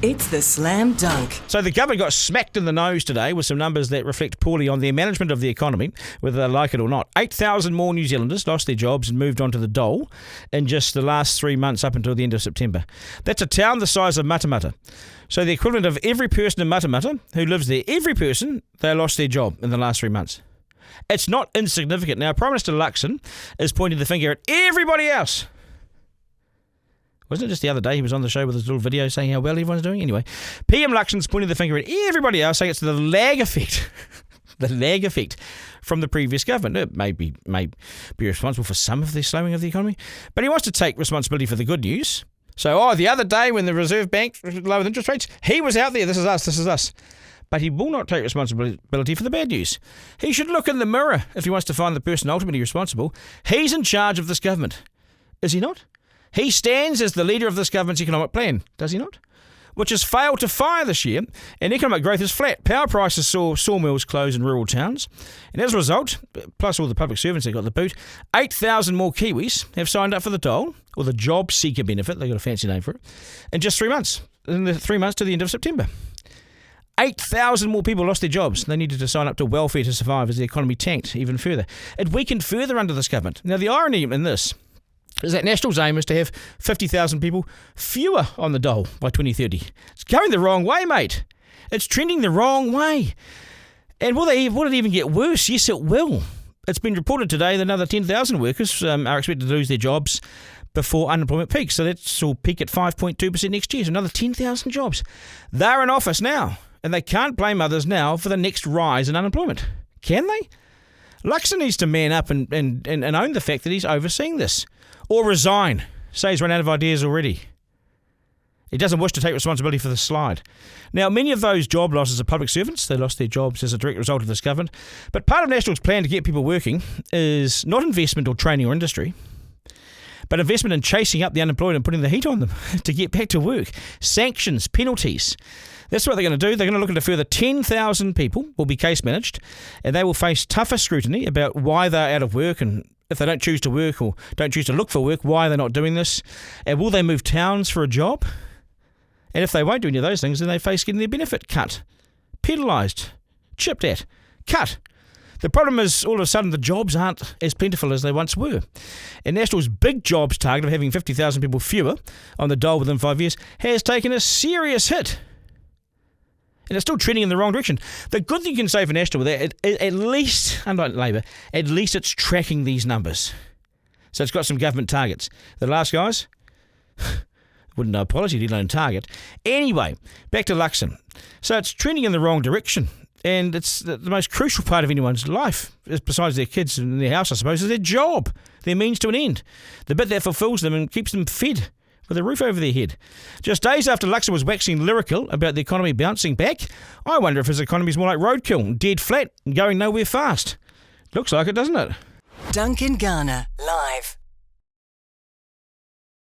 It's the Slam Dunk. So the government got smacked in the nose today with some numbers that reflect poorly on their management of the economy, whether they like it or not. 8,000 more New Zealanders lost their jobs and moved on to the dole in just the last 3 months up until the end of September. That's a town the size of Matamata. So the equivalent of every person in Matamata who lives there, every person, they lost their job in the last 3 months. It's not insignificant. Now, Prime Minister Luxon is pointing the finger at everybody else. Wasn't it just the other day he was on the show with his little video saying how well everyone's doing? Anyway, PM Luxon's pointing the finger at everybody else, saying it's the lag effect. The lag effect from the previous government. It may be responsible for some of the slowing of the economy, but he wants to take responsibility for the good news. So, the other day when the Reserve Bank lowered interest rates, he was out there, this is us. But he will not take responsibility for the bad news. He should look in the mirror if he wants to find the person ultimately responsible. He's in charge of this government. Is he not? He stands as the leader of this government's economic plan, does he not? Which has failed to fire this year, and economic growth is flat. Power prices saw sawmills close in rural towns, and as a result, plus all the public servants that got the boot, 8,000 more Kiwis have signed up for the dole, or the job seeker benefit, they've got a fancy name for it, in just 3 months, in the 3 months to the end of September. 8,000 more people lost their jobs. They needed to sign up to welfare to survive as the economy tanked even further. It weakened further under this government. Now, the irony in this is that National's aim is to have 50,000 people fewer on the dole by 2030. It's going the wrong way, mate. It's trending the wrong way. And will it even get worse? Yes, it will. It's been reported today that another 10,000 workers are expected to lose their jobs before unemployment peaks. So that will peak at 5.2% next year. So another 10,000 jobs. They're in office now, and they can't blame others now for the next rise in unemployment. Can they? Luxon needs to man up and own the fact that he's overseeing this. Or resign. Say he's run out of ideas already. He doesn't wish to take responsibility for the slide. Now, many of those job losses are public servants. They lost their jobs as a direct result of this government. But part of National's plan to get people working is not investment or training or industry, but investment in chasing up the unemployed and putting the heat on them to get back to work. Sanctions, penalties. That's what they're going to do. They're going to look at a further 10,000 people will be case managed, and they will face tougher scrutiny about why they're out of work, and if they don't choose to work or don't choose to look for work, why they're not doing this. And will they move towns for a job? And if they won't do any of those things, then they face getting their benefit cut, penalised, chipped at, cut. The problem is all of a sudden the jobs aren't as plentiful as they once were. And National's big jobs target of having 50,000 people fewer on the dole within 5 years has taken a serious hit. And it's still trending in the wrong direction. The good thing you can say for National with that, at least, unlike Labour, at least it's tracking these numbers. So it's got some government targets. The last guys, wouldn't know a policy, let alone target. Anyway, back to Luxon. So it's trending in the wrong direction. And it's the most crucial part of anyone's life, besides their kids and their house, I suppose, is their job, their means to an end. The bit that fulfills them and keeps them fed with a roof over their head. Just days after Luxon was waxing lyrical about the economy bouncing back, I wonder if his economy is more like roadkill, dead flat and going nowhere fast. Looks like it, doesn't it? Duncan Garner, live.